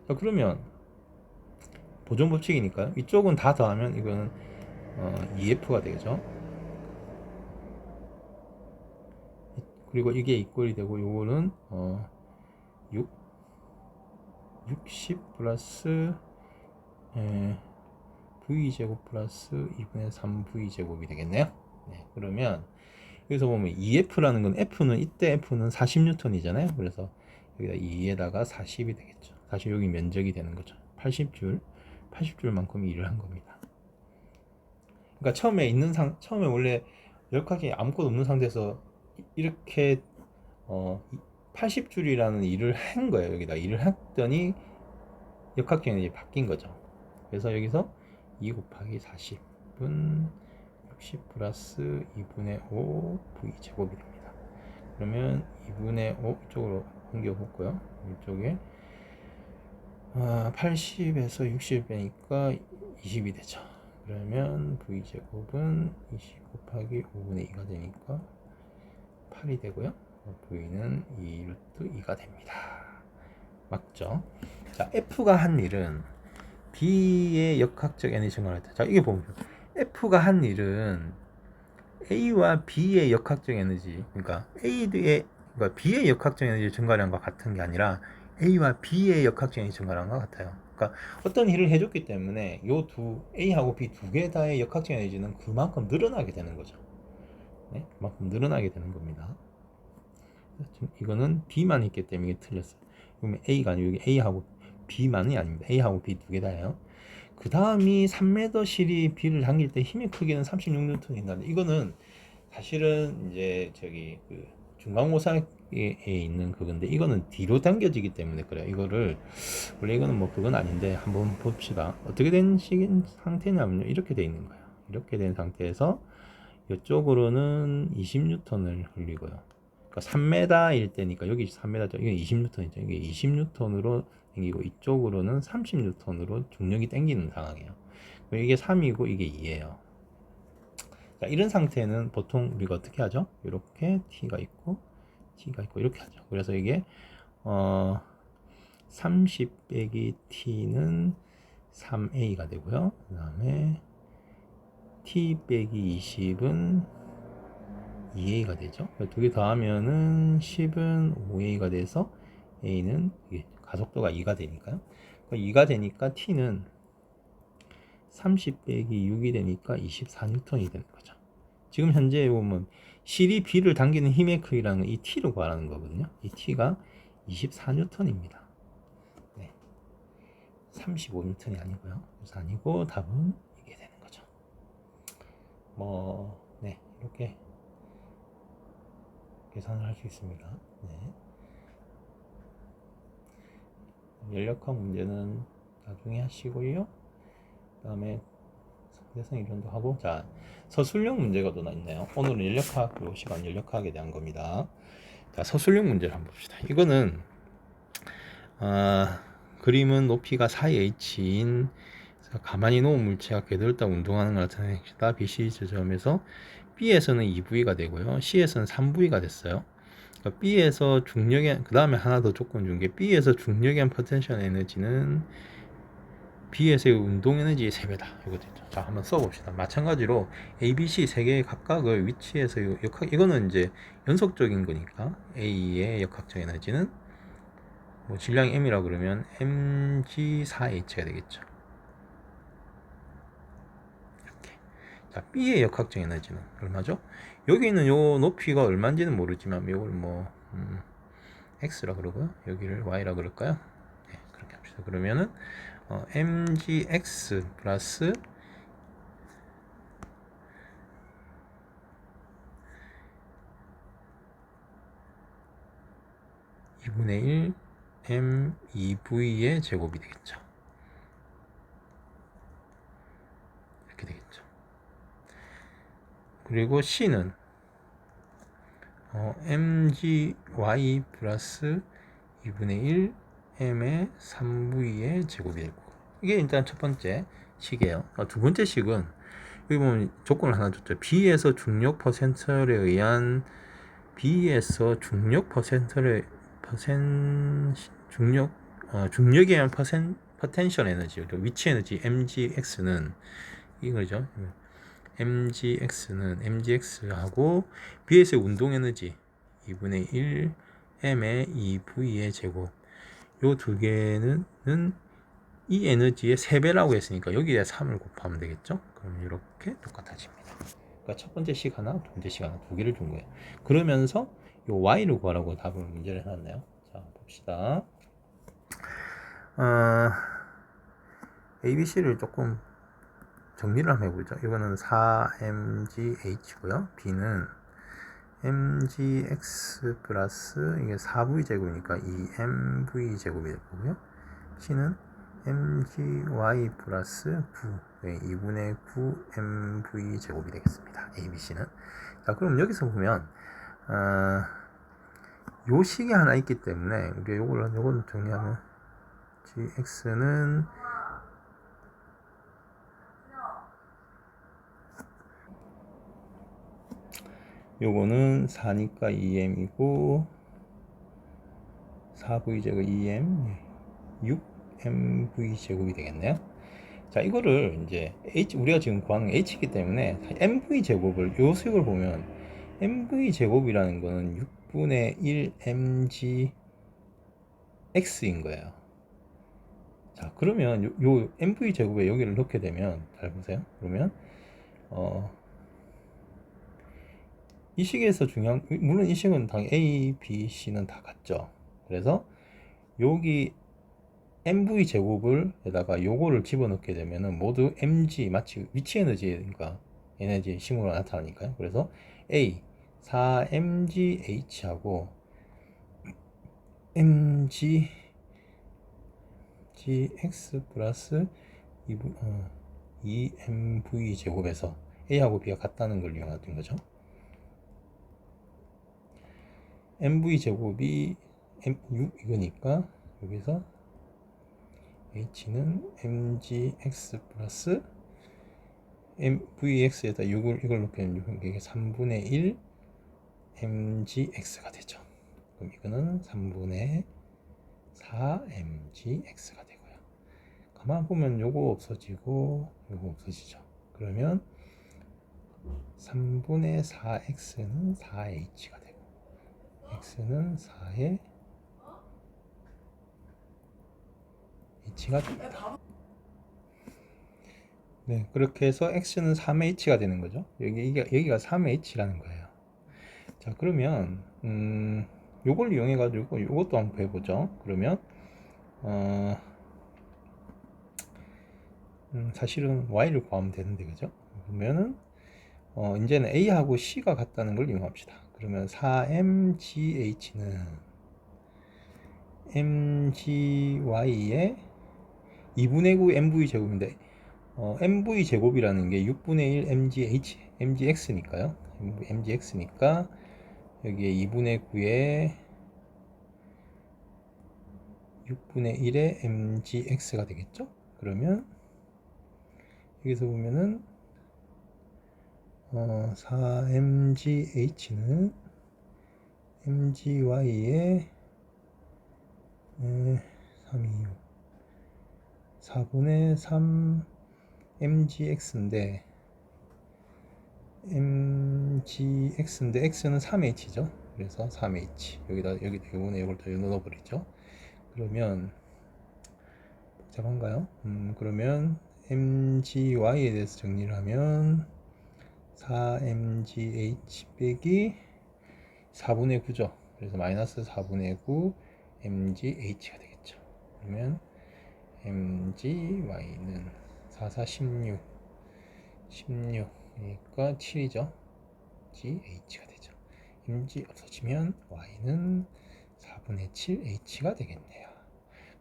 자, 그러면 보존 법칙이니까요. 이쪽은 다 더하면 이거는 EF가 되겠죠. 그리고 이게 이꼴이 되고 요거는 60 플러스 V제곱 플러스 2분의 3 V제곱이 되겠네요. 네, 그러면 여기서 보면 EF라는 건 F는 이때 F는 40N이잖아요. 그래서 여기다 2에다가 40이 되겠죠. 다시 여기 면적이 되는 거죠. 80줄만큼 일을 한 겁니다. 그러니까 처음에 원래 역학이 아무것도 없는 상태에서 이렇게 80줄이라는 일을 한 거예요. 여기다 일을 했더니 역학적인 일이 바뀐 거죠. 그래서 여기서 2 곱하기 40은 60 플러스 2분의 5 v 제곱이 됩니다. 그러면 2분의 5 이쪽으로 옮겨 볼까요? 이쪽에 80에서 60 빼니까 20이 되죠. 그러면 v 제곱은 20 곱하기 5분의 2가 되니까 8이 되고요. v는 2루트 2가 됩니다. 맞죠? 자, F가 한 일은 B의 역학적 에너지 증가를 할 때, 자 이게 보면 F가 한 일은 A와 B의 역학적 에너지, 그러니까 B의 역학적 에너지 증가량과 같은 게 아니라 A와 B의 역학적 에너지 증가량과 같아요. 그러니까 어떤 일을 해줬기 때문에 A하고 B 두 개 다의 역학적 에너지는 그만큼 늘어나게 되는 거죠. 네? 그만큼 늘어나게 되는 겁니다. 이거는 B만 있기 때문에 틀렸어요. 그러면 A가 아니고 여기 A하고 B만이 아닙니다. A하고 B 두 개 다예요. 그 다음이 3m 실이 B를 당길 때 힘의 크기는 36N인데 이거는 사실은 이제 그 중간고사에 있는 그건데 이거는 뒤로 당겨지기 때문에 그래요. 이거를 원래 이거는 뭐 그건 아닌데 한번 봅시다. 어떻게 된 상태냐면요. 이렇게 돼 있는 거예요. 이렇게 된 상태에서 이쪽으로는 20N을 흘리고요. 그러니까 3m일 때니까 여기 3m죠. 이게 20N이죠. 이게 20N으로 당기고 이쪽으로는 30N으로 중력이 당기는 상황이에요. 이게 3이고 이게 2예요. 자, 이런 상태는 보통 우리가 어떻게 하죠? 이렇게 T가 있고 이렇게 하죠. 그래서 이게 30 빼기 T는 3A가 되고요. 그 다음에 t 빼기 20은 2a가 되죠. 두 개 더하면은 10은 5a가 돼서 a는 가속도가 2가 되니까요. 2가 되니까 t는 30 빼기 6이 되니까 24N이 되는 거죠. 지금 현재 보면 실이 B를 당기는 힘의 크기라는 이 T를 구하라는 거거든요. 이 T가 24N입니다. 네. 35N이 아니고요. 그래서 아니고 답은 이게 되는 거죠. 네. 이렇게 계산을 할 수 있습니다. 네. 연력학 문제는 나중에 하시고요. 그 다음에 상대성 이론도 하고, 자, 서술형 문제가 또 있네요. 오늘은 연력학, 요 시간 연력학에 대한 겁니다. 자, 서술형 문제를 한번 봅시다. 이거는 그림은 높이가 4h인 가만히 놓은 물체가 궤돌다 운동하는 걸 나타내는 것이다. BC 지점에서 B에서는 2V가 되고요. C에서는 3V가 됐어요. 그러니까 B에서 중력의, 그 다음에 하나 더 조건 준 게 B에서 중력에 의한 포텐셜 에너지는 B에서의 운동 에너지의 3배다. 이거 됐죠. 자, 한번 써봅시다. 마찬가지로 A, B, C 세 개의 각각의 위치에서 이거는 이제 연속적인 거니까 A의 역학적 에너지는 뭐 질량이 M이라 그러면 mg4h가 되겠죠. 이렇게. 자, B의 역학적 에너지는 얼마죠? 여기는 요 높이가 얼마인지는 모르지만 이걸 뭐 x라 그러고요. 여기를 y라 그럴까요? 네, 그렇게 합시다. 그러면은 mgx 플러스 2분의 1 m2v의 제곱이 되겠죠. 이렇게 되겠죠. 그리고 c는 mgy 플러스 2분의 1 m의 3v의 제곱이 되고, 이게 일단 첫 번째 식이에요. 두 번째 식은 여기 보면 조건을 하나 줬죠. B에서 중력 퍼센트에 의한 B에서 중력 퍼센트의 중력에 의한 포텐셜 에너지, 위치 에너지 mgx는 이거죠. mgx하고 B에서의 운동 에너지 2분의 1 m의 2v의 제곱, 요 두 개는 이 에너지의 3배라고 했으니까 여기에 3을 곱하면 되겠죠. 그럼 이렇게 똑같아집니다. 그러니까 첫 번째 식 하나, 두 번째 식 하나, 두 개를 준 거예요. 그러면서 요 y를 구하라고 답을 문제를 해놨네요. 자, 봅시다. ABC를 조금 정리를 한번 해보죠. 이거는 4mgh고요. B는 mgx 플러스 이게 4v 제곱이니까 2mv 제곱이 될 거고요. C는 mgy 플러스 9, 2분의 9mv 제곱이 되겠습니다. ABC는. 자, 그럼 여기서 보면 요 식이 하나 있기 때문에 우리가 요걸 정리하면 gx는 요거는 4니까 2m이고 4v 제곱 2m 6mv 제곱이 되겠네요. 자, 이거를 이제 우리가 지금 구하는 게 h이기 때문에 mv 제곱을 요 식을 보면 mv 제곱이라는 거는 6분의 1 mg x인 거예요. 자, 그러면 요 mv 제곱에 여기를 넣게 되면, 잘 보세요. 그러면 이 식에서 중요한, 물론 이 식은 당연히 A, B, C는 다 같죠. 그래서 여기 mv 제곱을 에다가 요거를 집어넣게 되면은 모두 mg, 마치 위치 에너지니까 에너지 식으로 나타나니까요. 그래서 A 4mgh하고 mg gx 플러스 2mv 제곱에서 A하고 B가 같다는 걸 이용하는 거죠. mv 제곱이 6 이거니까 여기서 h는 mgx 플러스 vx에다 이걸 넣으면 이게 3분의 1 mgx가 되죠. 그럼 이거는 3분의 4 mgx가 되고요. 가만 보면 요거 없어지고 요거 없어지죠. 그러면 3분의 4x는 4h가 되고 x는 4의 h가 됩니다. 네, 그렇게 해서 x는 3h가 되는 거죠. 여기가 3h라는 거예요. 자, 그러면 요걸 이용해 가지고 요것도 한번 해보죠. 그러면 사실은 y를 구하면 되는데, 그죠? 그러면은 이제는 a하고 c가 같다는 걸 이용합시다. 그러면 4mgh는 mgy의 2분의 9 mv 제곱인데, mv 제곱이라는 게 6분의 1 mgx니까요. mgx니까 여기에 2분의 9에 6분의 1의 mgx가 되겠죠? 그러면 여기서 보면은 4mgh는 mgy의 326 4분의 3 mgx인데 x는 3h죠. 그래서 3h 여기다 이번에 이걸 더 넣어버리죠. 그러면 복잡한가요? 그러면 mgy에 대해서 정리를 하면 4mgh 빼기 4분의 9죠. 그래서 마이너스 4분의 9 mgh가 되겠죠. 그러면 mgy는 4, 4, 16 16이니까 7이죠. GH가 되죠. mg 없어지면 y는 4분의 7h가 되겠네요.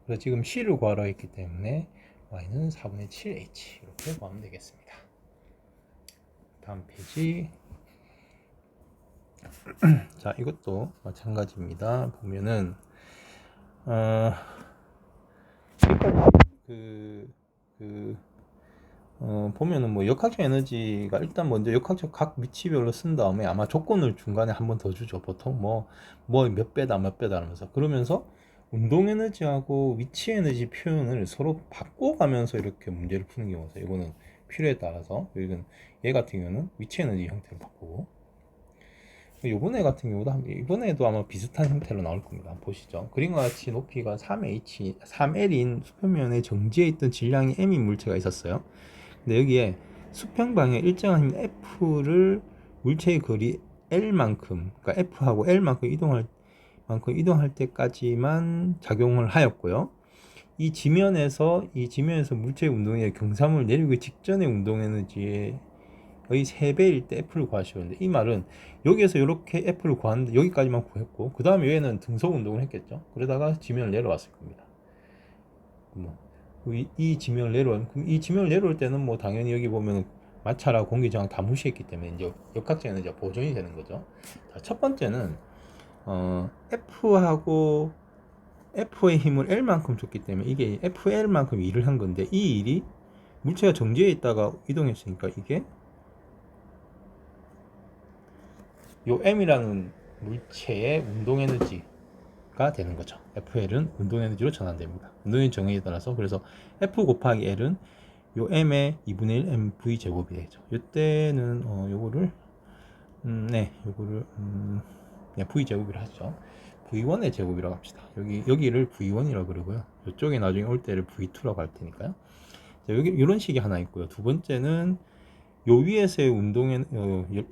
그래서 지금 c를 구하러 했기 때문에 y는 4분의 7h 이렇게 구하면 되겠습니다. 다음 페이지. 자, 이것도 마찬가지입니다. 보면은 보면은 뭐 역학적 에너지가 일단 먼저 역학적 각 위치별로 쓴 다음에 아마 조건을 중간에 한 번 더 주죠. 보통 뭐 몇 배다 하면서 그러면서 운동 에너지하고 위치 에너지 표현을 서로 바꿔가면서 이렇게 문제를 푸는 경우가 있어요. 이거는 필요에 따라서 이건 얘 같은 경우는 위치 에너지 형태로 바꾸고, 요번에 같은 경우도 이번에도 아마 비슷한 형태로 나올 겁니다. 보시죠. 그림과 같이 높이가 3L인 수평면에 정지해 있던 질량이 M인 물체가 있었어요. 근데 여기에 수평방에 일정한 힘 F를 물체의 거리 L만큼, 그러니까 F하고 L만큼 이동할 때까지만 작용을 하였고요. 이 지면에서 물체의 운동의 경사물 내리기 직전의 운동 에너지의 3배일 때 F를 구하시는데, 이 말은 여기에서 이렇게 F를 구하는데 여기까지만 구했고, 그 다음에 얘는 등속 운동을 했겠죠. 그러다가 지면을 내려왔을 겁니다. 이 지면을 내려올 때는 뭐 당연히 여기 보면 마찰하고 공기저항 다 무시했기 때문에 이제 역학적 에너지가 보존이 되는 거죠. 자, 첫 번째는 F의 힘을 L만큼 줬기 때문에 이게 FL만큼 일을 한 건데, 이 일이 물체가 정지해 있다가 이동했으니까 이게 요 M이라는 물체의 운동 에너지가 되는 거죠. FL은 운동 에너지로 전환됩니다. 운동 에너지 정의에 따라서, 그래서 F 곱하기 L은 요 M의 2분의 1 MV 제곱이 되죠. 이때는 요거를 요거를 그냥 V 제곱이라 하죠. V1의 제곱이라고 합시다. 여기를 V1이라고 그러고요. 이쪽에 나중에 올 때를 V2라고 할 테니까요. 자, 여기 이런 식이 하나 있고요. 두 번째는 요 위에서의 운동의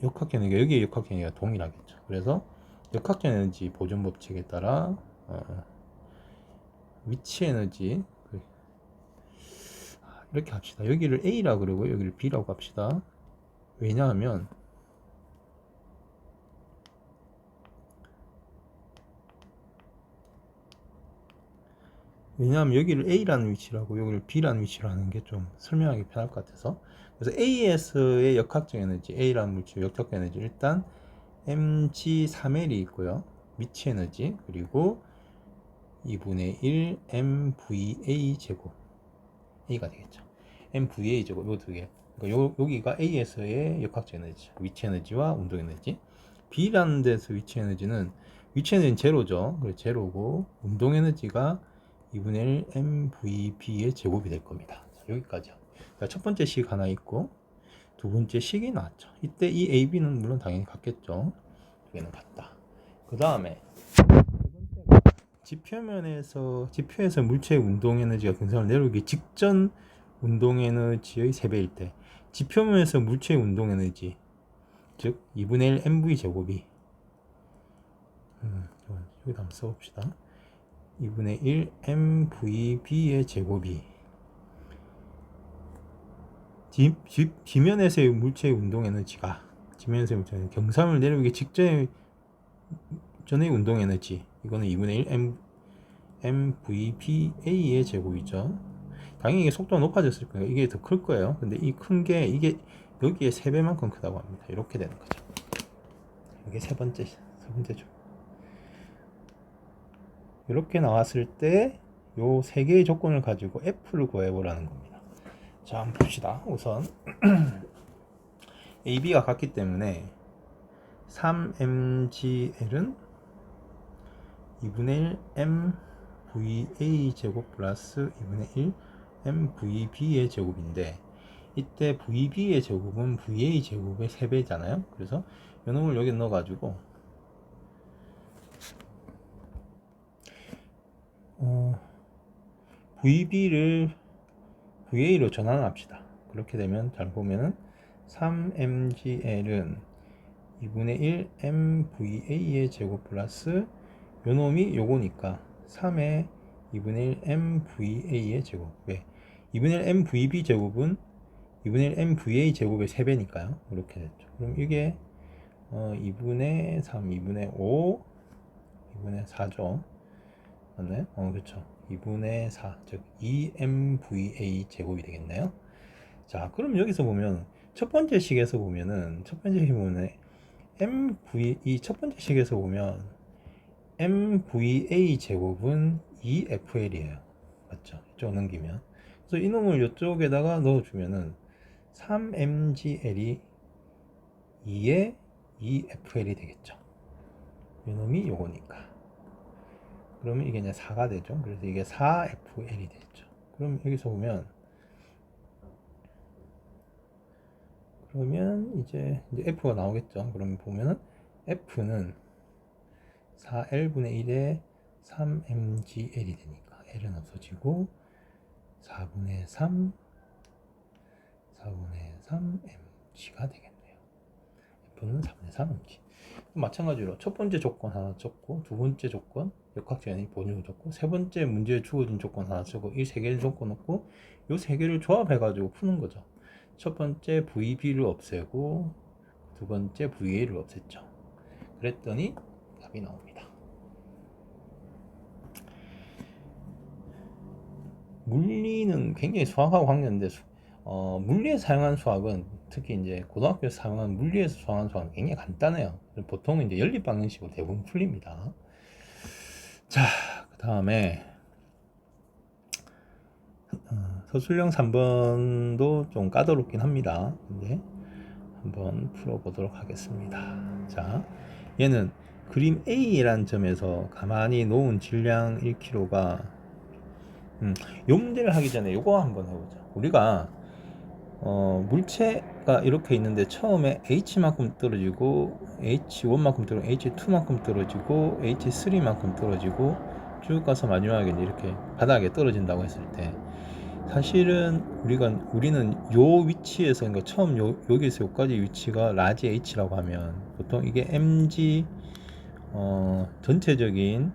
역학적 에너지가, 여기에 역학적 에너지가 동일하겠죠. 그래서 역학적 에너지 보존 법칙에 따라 위치 에너지 이렇게 합시다. 여기를 A라고 그러고 여기를 B라고 합시다. 왜냐하면 여기를 A라는 위치라고 여기를 B라는 위치로 하는 게 좀 설명하기 편할 것 같아서, 그래서 A에서의 역학적 에너지, A라는 물체의 역학적 에너지, 일단 mg3L이 있고요. 위치 에너지, 그리고 2분의 1 mva 제곱 A가 되겠죠. mva 제곱, 요 두 개. 그러니까 여기가 A에서의 역학적 에너지, 위치 에너지와 운동 에너지. B라는 데서 위치 에너지는 제로죠. 그래서 제로고, 운동 에너지가 2분의 1 mvb의 제곱이 될 겁니다. 여기까지요. 첫 번째 식 하나 있고, 두 번째 식이 나왔죠. 이때 이 AB는 물론 당연히 같겠죠. 두 개는 같다. 그 다음에 지표에서 물체의 운동 에너지가 경사를 내려오기 직전 운동 에너지의 3배일 때 지표면에서 물체의 운동 에너지 즉 2분의 1 mv 제곱이 여기다 한번 써봅시다. 2분의 1 mvb의 제곱이 지면에서의 물체의 운동 에너지가 지면에서의 물체는 경사를 내려오기 직전의 운동 에너지 이거는 2분의 1 mvba의 제곱이죠. 당연히 이게 속도가 높아졌을 거예요. 이게 더 클 거예요. 근데 이 큰 게 이게 여기에 3배만큼 크다고 합니다. 이렇게 되는 거죠. 이게 세 번째죠. 이렇게 나왔을 때 요 세 개의 조건을 가지고 F를 구해보라는 겁니다. 자, 한번 봅시다. 우선 AB가 같기 때문에 3mgl은 2분의 1 mva 제곱 플러스 2분의 1 mvb의 제곱인데 이때 vb의 제곱은 va 제곱의 3배잖아요. 그래서 요 놈을 여기 넣어가지고 vb를 va로 전환합시다. 그렇게 되면 잘 보면은 3mgl은 2분의 1 mva의 제곱 플러스 요 놈이 요거니까 3의 2분의 1 mva의 제곱. 왜? 2분의 1 mvb 제곱은 2분의 1 mva 제곱의 3배니까요. 이렇게 됐죠. 그럼 이게 2분의 3, 2분의 5, 2분의 4죠. 맞나요? 그렇죠. 2분의 4, 즉 2mva 제곱이 되겠네요. 자, 그럼 여기서 보면 첫 번째 식에서 보면은 이 첫 번째 식에서 보면 mva 제곱은 2fl이에요. 맞죠? 이쪽 넘기면. 그래서 이놈을 이쪽에다가 넣어주면은 3mgl이 2에 2fl이 되겠죠. 이놈이 요거니까. 그러면 이게 이제 4가 되죠. 그래서 이게 4fl이 되죠. 그럼 여기서 보면 이제 f가 나오겠죠. 그러면 보면은 f는 4L분의 1에 3mgl이 되니까 L은 없어지고 4분의 3 mg가 되겠네요. F는 4분의 3mg. 마찬가지로 첫 번째 조건 하나 적고 두 번째 조건 역학제한이 본유를 적고 세 번째 문제에 주어진 조건 하나 적고 이 세 개를 적고 놓고 이 세 개를 조합해 가지고 푸는 거죠. 첫 번째 VB를 없애고 두 번째 VA를 없앴죠. 그랬더니 답이 나옵니다. 물리는 굉장히 수학하고 관계있는데 물리에서 사용한 수학은 특히 이제 고등학교에서 사용한 물리에서 사용한 수학은 굉장히 간단해요. 보통 이제 연립 방정식으로 대부분 풀립니다. 자, 그 다음에 서술형 3번도 좀 까다롭긴 합니다. 근데 한번 풀어보도록 하겠습니다. 자, 얘는 그림 A라는 점에서 가만히 놓은 질량 1kg가 요 문제를 하기 전에 요거 한번 해보자. 우리가 물체가 이렇게 있는데 처음에 H만큼 떨어지고 H1만큼 떨어지고 H2만큼 떨어지고 H3만큼 떨어지고 쭉 가서 마지막에 이렇게 바닥에 떨어진다고 했을 때 사실은 우리는 요 위치에서 그러니까 처음 여기서 여기까지 위치가 라지 H라고 하면 보통 이게 mg 전체적인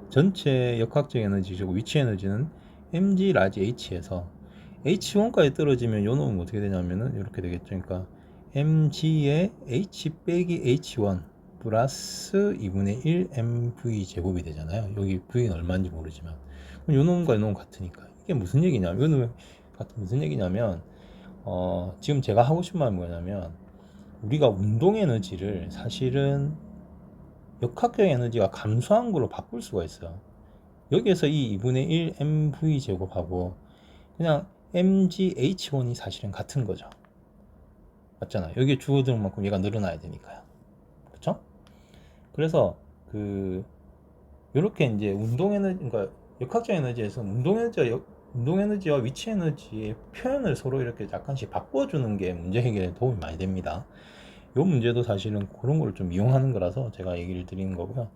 전체 역학적 에너지고 위치 에너지는 mg 라지 h에서 h1까지 떨어지면 요 놈은 어떻게 되냐면은 이렇게 되겠죠. 그러니까 mg의 h 빼기 h1 플러스 2분의 1 mv 제곱이 되잖아요. 여기 v는 얼마인지 모르지만 그럼 요 놈과 요 놈 같으니까 이게 무슨 얘기냐면 이거는 무슨 얘기냐면 지금 제가 하고 싶은 말은 뭐냐면 우리가 운동 에너지를 사실은 역학적 에너지가 감소한 거로 바꿀 수가 있어요. 여기에서 이 2분의 1 mv 제곱하고 그냥 mgh1이 사실은 같은 거죠. 맞잖아요. 여기에 주어드는 만큼 얘가 늘어나야 되니까요. 그렇죠? 그래서 요렇게 이제 운동 에너지, 그러니까 역학적 에너지에서 운동 에너지와 위치 에너지의 표현을 서로 이렇게 약간씩 바꿔주는 게 문제 해결에 도움이 많이 됩니다. 이 문제도 사실은 그런 걸 좀 이용하는 거라서 제가 얘기를 드리는 거고요.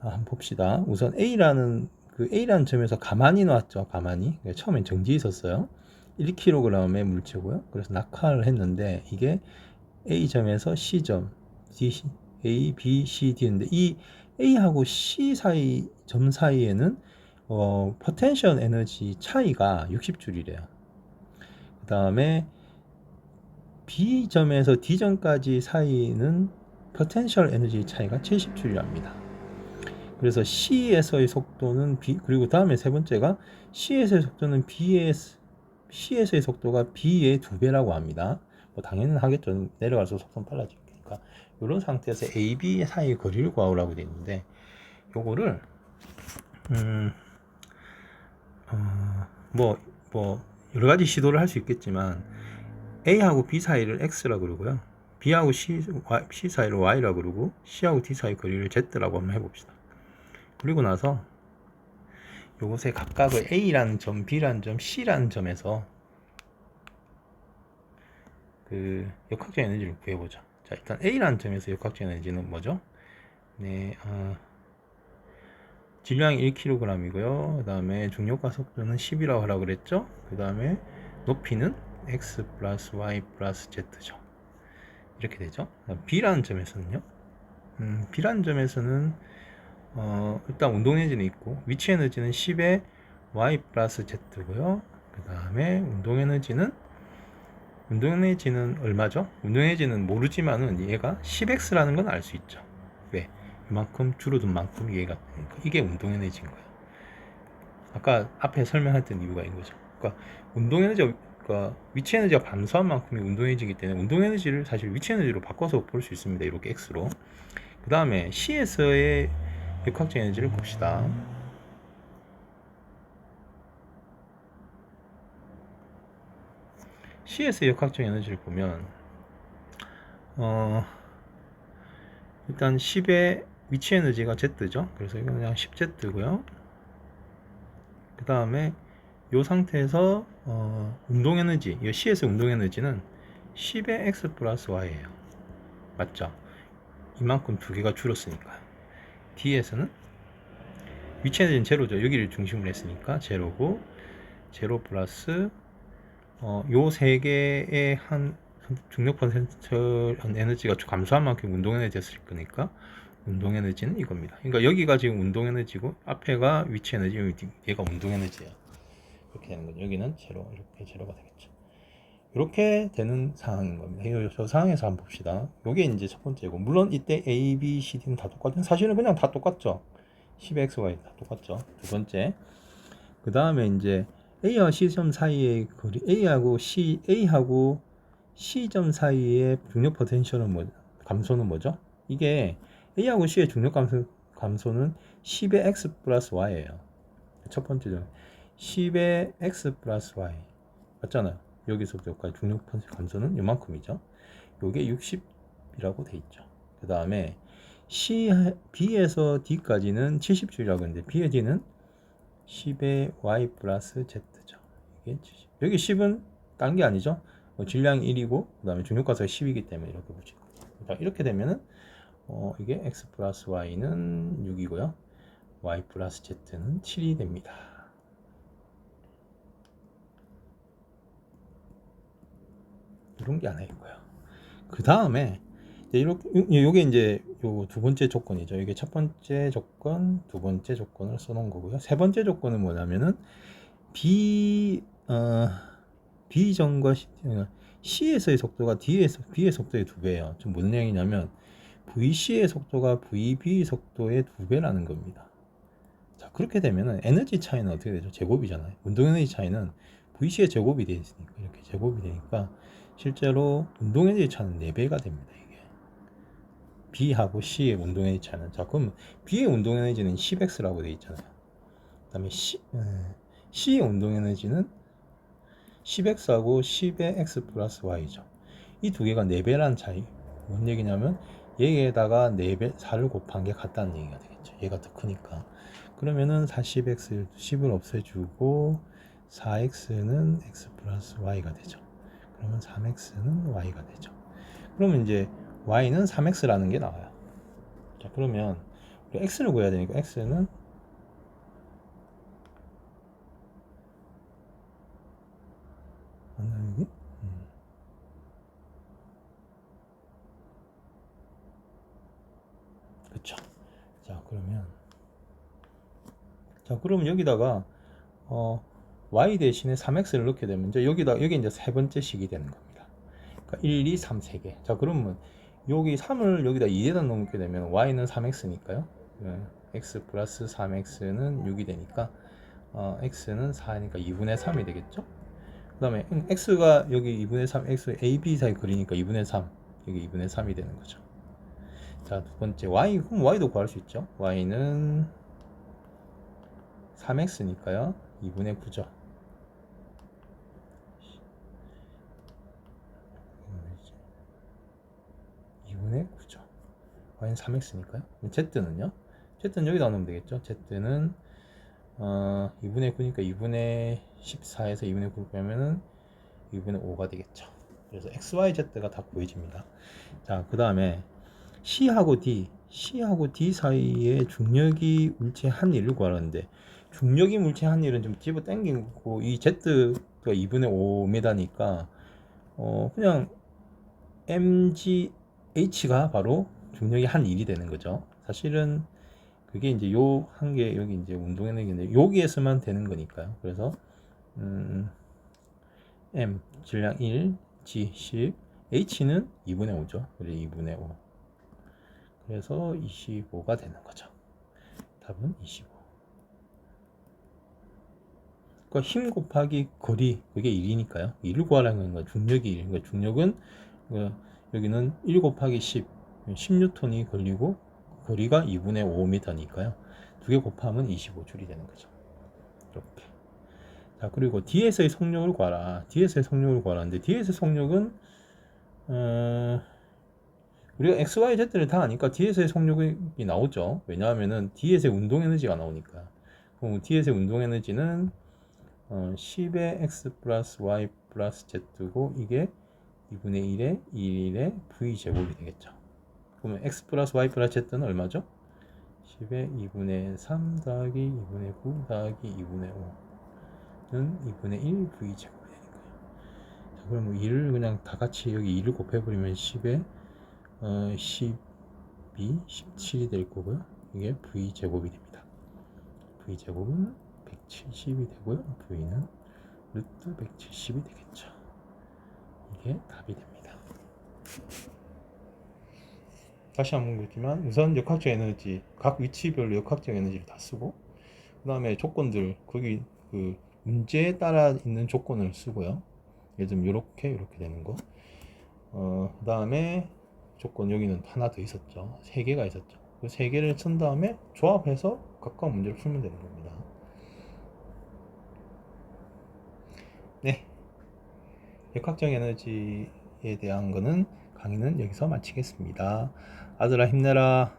한번 봅시다. 우선 A라는 점에서 가만히 놨죠. 가만히. 처음엔 정지 있었어요. 1kg의 물체고요. 그래서 낙하를 했는데 이게 A점에서 C점, A, B, C, D인데 이 A하고 C 사이 점 사이에는 포텐셜 에너지 차이가 60줄이래요. 그 다음에 B점에서 D점까지 사이는 포텐셜 에너지 차이가 70줄이랍니다. 그래서 C에서의 속도는 B, 그리고 다음에 세 번째가 C에서의 속도는 C에서의 속도가 B의 2배라고 합니다. 뭐 당연히 하겠죠. 내려갈수록 속도는 빨라지니까. 이런 상태에서 A, B 사이의 거리를 구하라고 되어 있는데 요거를 뭐 여러 가지 시도를 할 수 있겠지만 A하고 B 사이를 X라고 그러고요. B하고 C 사이를 Y라고 그러고 C하고 D 사이 거리를 Z라고 한번 해봅시다. 그리고 나서 요것의 각각의 A라는 점, B라는 점, C라는 점에서 그 역학적 에너지를 구해보자. 자, 일단 A라는 점에서 역학적 에너지는 뭐죠? 네, 질량이 1kg이고요. 그 다음에 중력과 속도는 10이라고 하라고 그랬죠? 그 다음에 높이는 x 플러스 y 플러스 z죠. 이렇게 되죠. B라는 점에서는요. B라는 점에서는 일단 운동 에너지는 있고 위치 에너지는 10의 y 플러스 z고요. 그 다음에 운동 에너지는 얼마죠? 운동 에너지는 모르지만은 얘가 10x라는 건 알 수 있죠. 왜? 이만큼 줄어든 만큼 얘가 이게 운동 에너지인 거예요. 아까 앞에 설명했던 이유가 이거죠. 그러니까 운동 에너지가 위치 에너지가 감소한 만큼이 운동 에너지이기 때문에 운동 에너지를 사실 위치 에너지로 바꿔서 볼 수 있습니다. 이렇게 x로. 그 다음에 C에서의 역학적 에너지를 봅시다. C에서의 역학적 에너지를 보면 일단 10의 위치 에너지가 Z죠. 그래서 이건 그냥 10Z고요. 그 다음에 이 상태에서 운동 에너지, 이 C에서 운동 에너지는 10의 X 플러스 Y예요. 맞죠? 이만큼 두 개가 줄었으니까. D에서는 위치 에너지는 제로죠. 여기를 중심으로 했으니까 제로고, 제로 플러스 요 세 개의 한 중력 포텐셜 에너지가 감소한 만큼 운동 에너지였을 거니까 운동 에너지는 이겁니다. 그러니까 여기가 지금 운동 에너지고 앞에가 위치 에너지, 얘가 운동 에너지예요. 이렇게 되는 거죠. 여기는 제로, 이렇게 제로가 되겠죠. 이렇게 되는 상황인 겁니다. 저 상황에서 한번 봅시다. 이게 이제 첫 번째고, 물론 이때 A, B, C, D는 다 똑같은, 사실은 그냥 다 똑같죠. 10X, Y 다 똑같죠. 두 번째. 그 다음에 이제 A와 C점 사이의 거리, A하고 C점 사이의 중력 포텐셜은 감소는 뭐죠? 이게 A하고 C의 중력 감소는 10의 X 플러스 Y예요. 첫 번째죠. 10의 X 플러스 Y. 맞잖아요. 여기서부터 여기까지 중력 감소는 이만큼이죠. 요게 60이라고 돼 있죠. 그 다음에 B에서 D까지는 70줄이라고 했는데 B의 D는 10의 Y 플러스 Z죠. 이게 70. 여기 10은 딴 게 아니죠. 질량이 1이고 그 다음에 중력가속이 10이기 때문에 이렇게 보시고, 이렇게 되면은 이게 X 플러스 Y는 6이고요. Y 플러스 Z는 7이 됩니다. 이런 게 하나 있고요. 그 다음에 요게 이제 요 두 번째 조건이죠. 이게 첫 번째 조건, 두 번째 조건을 써놓은 거고요. 세 번째 조건은 뭐냐면은 B점과 C에서의 속도가 B의 속도의 2배예요. 좀 무슨 얘기냐면 VC의 속도가 VB 속도의 2배라는 겁니다. 자, 그렇게 되면은 에너지 차이는 어떻게 되죠? 제곱이잖아요. 운동 에너지 차이는 VC의 제곱이 되어 있으니까, 이렇게 제곱이 되니까 실제로 운동 에너지 차는 4배가 됩니다. 이게 B하고 C의 운동 에너지 차는. 자, 그럼 B의 운동 에너지는 10X라고 되어 있잖아요. 그 다음에 C의 운동 에너지는 10X하고 10의 X 플러스 Y죠. 이 두 개가 4배라는 차이. 뭔 얘기냐면 얘에다가 4배, 4를 곱한 게 같다는 얘기가 되겠죠. 얘가 더 크니까. 그러면은 40x 10을 없애주고 4x는 x 플러스 y가 되죠. 그러면 3x는 y가 되죠. 그러면 이제 y는 3x라는 게 나와요. 자, 그러면 우리 x를 구해야 되니까 x는 맞나 여기? 그쵸. 자 그러면 여기다가 y 대신에 3x를 넣게 되면 이제 여기 이제 세 번째 식이 되는 겁니다. 그러니까 1, 2, 3 세 개. 자 그러면 여기 3을 여기다 2에다 넣게 되면 y는 3x니까요. x 플러스 3x는 6이 되니까 x는 4니까 2분의 3이 되겠죠. 그 다음에 x가 여기 2분의 3, x a, b 사이 거리니까 2분의 3, 여기 2분의 3이 되는 거죠. 자, 두 번째 y, 그럼 y도 구할 수 있죠. y는 3x니까요 2분의 9죠. 2분의 9죠. y는 3x니까요. z는요? z는 여기다 넣으면 되겠죠. z는 2분의 9니까 2분의 14에서 2분의 9 빼면은 2분의 5가 되겠죠. 그래서 XYZ가 다 구해집니다. 자, 그 다음에 C하고 D 사이에 중력이 물체한 일을 구하는데 중력이 물체한 일은 좀 집어 당기고 이 Z가 2분의 5m니까 그냥 mgH가 바로 중력이 한 일이 되는 거죠. 사실은 그게 이제 요 한 개 여기 이제 운동 에너지인데 여기에서만 되는 거니까요. 그래서 m 질량 1, g 10, h는 2분의 5죠. 그래서 2분의 5. 그래서 25가 되는 거죠. 답은 25. 그러니까 힘 곱하기 거리 그게 1이니까요. 1을 구하라는 건 중력이 1. 그러니까 중력은 여기는 1 곱하기 10, 10N이 걸리고 거리가 2분의 5m니까요. 두 개 곱하면 25줄이 되는 거죠. 이렇게. 자, 그리고 D에서의 속력을 구하라. D에서의 속력을 구하라는데 D에서의 속력은 우리가 x, y, z를 다 아니까 D에서의 속력이 나오죠. 왜냐하면은 D에서의 운동 에너지가 나오니까. 그럼 D에서의 운동 에너지는 10의 x 플러스 y 플러스 z고 이게 2분의 1의 1의 v 제곱이 되겠죠. 그러면 x 플러스 y 플러스 z는 얼마죠? 10의 2분의 3 더하기 2분의 9 더하기 2분의 5는 2분의 1 v 제곱이 되니까요. 자, 그러면 2를 그냥 다 같이 여기 2를 곱해버리면 10에 12, 17이 될 거고요. 이게 v 제곱이 됩니다. v 제곱은 170이 되고요. v는 루트 170이 되겠죠. 이게 답이 됩니다. 다시 한번 보지만 우선 역학적 에너지 각 위치별로 역학적 에너지를 다 쓰고 그 다음에 조건들 거기 그 문제에 따라 있는 조건을 쓰고요. 예를 들면 이렇게 되는 거. 그 다음에 조건 여기는 하나 더 있었죠. 세 개가 있었죠. 그 세 개를 쓴 다음에 조합해서 각각 문제를 풀면 되는 겁니다. 네. 역학적 에너지에 대한 거는 강의는 여기서 마치겠습니다. 아들아 힘내라.